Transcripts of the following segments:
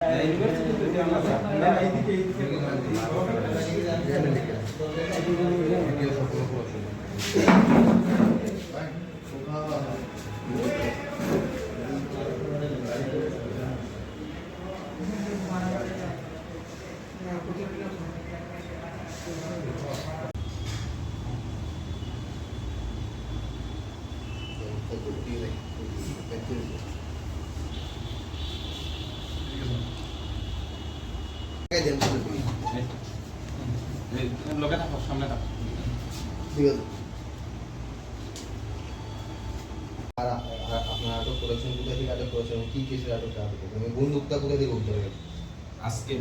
আজকে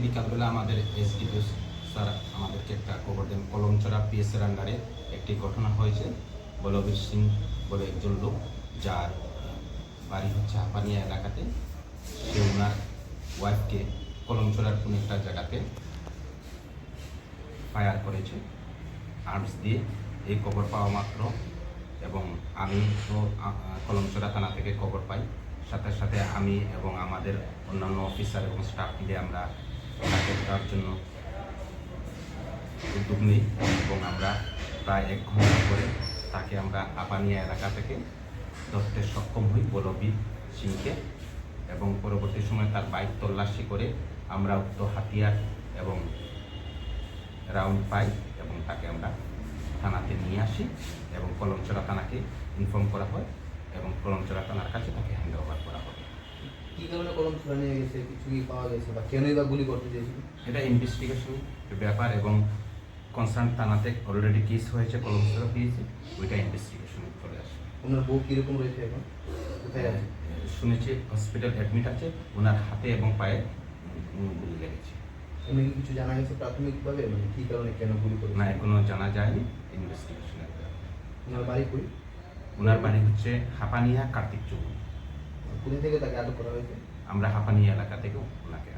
বিকালবেলা আমাদের এসডিপিও স্যার আমাদেরকে একটা খবর দেন, কলমচড়া পিএসের আন্ডারে একটি ঘটনা হয়েছে। বলবীর সিং বলে একজন লোক, যার বাড়ি হচ্ছে হাপানিয়া এলাকাতে, সে ওনার ওয়াইফকে কলমচড়ার কোনো একটা জায়গাতে ফায়ার করেছে আর্মস দিয়ে। এই খবর পাওয়া মাত্র এবং আমি তো কলমচড়া থানা থেকে খবর পাই, সাথে সাথে আমি এবং আমাদের অন্যান্য অফিসার এবং স্টাফ মিলে আমরা তাকে ধরার জন্য উদ্যোগ নিই এবং আমরা প্রায় 1 ঘন্টা পরে তাকে আমরা হাপানিয়া এলাকা থেকে ধরতে সক্ষম হই, বলবীর সিংকে। এবং পরবর্তী সময় তার বাইক তল্লাশি করে আমরা উক্ত হাতিয়ার এবং রাউন্ড পাই এবং তাকে আমরা থানাতে নিয়ে আসি এবং কলমচড়া থানাকে ইনফর্ম করা হয় এবং কলমচড়া থানার কাছে তাকে হ্যান্ড ওভার করা হবে। কি কারণে কলমচড়া নিয়ে গেছে, কিছু কি পাওয়া গেছে বা কেনই বা গুলি করতে চেয়েছিল? এটা ইনভেস্টিগেশন ব্যাপার এবং কনসার্ন থানাতে অলরেডি কেস হয়েছে, কলমচড়া পেয়েছে, ওইটা ইনভেস্টিগেশনে চলে আসে। ওনার বউ কীরকম রয়েছে এখন, কোথায় আছে? শুনেছি হসপিটাল অ্যাডমিট আছে, ওনার হাতে এবং পায়ে গুলি লেগেছে। এমনি কিছু জানা গেছে প্রাথমিকভাবে, মানে কী কারণে কেন গুলি করে? না, এখনো জানা যায়নি, ইনভেস্টিগেশনের ব্যাপার। ওনার বাড়ি কই? ওনার বাড়ি হচ্ছে হাপানিয়া কার্তিক চৌক। কোথা থেকে তাকে আটক করা হয়েছে? আমরা হাপানিয়া এলাকা থেকেও ওনাকে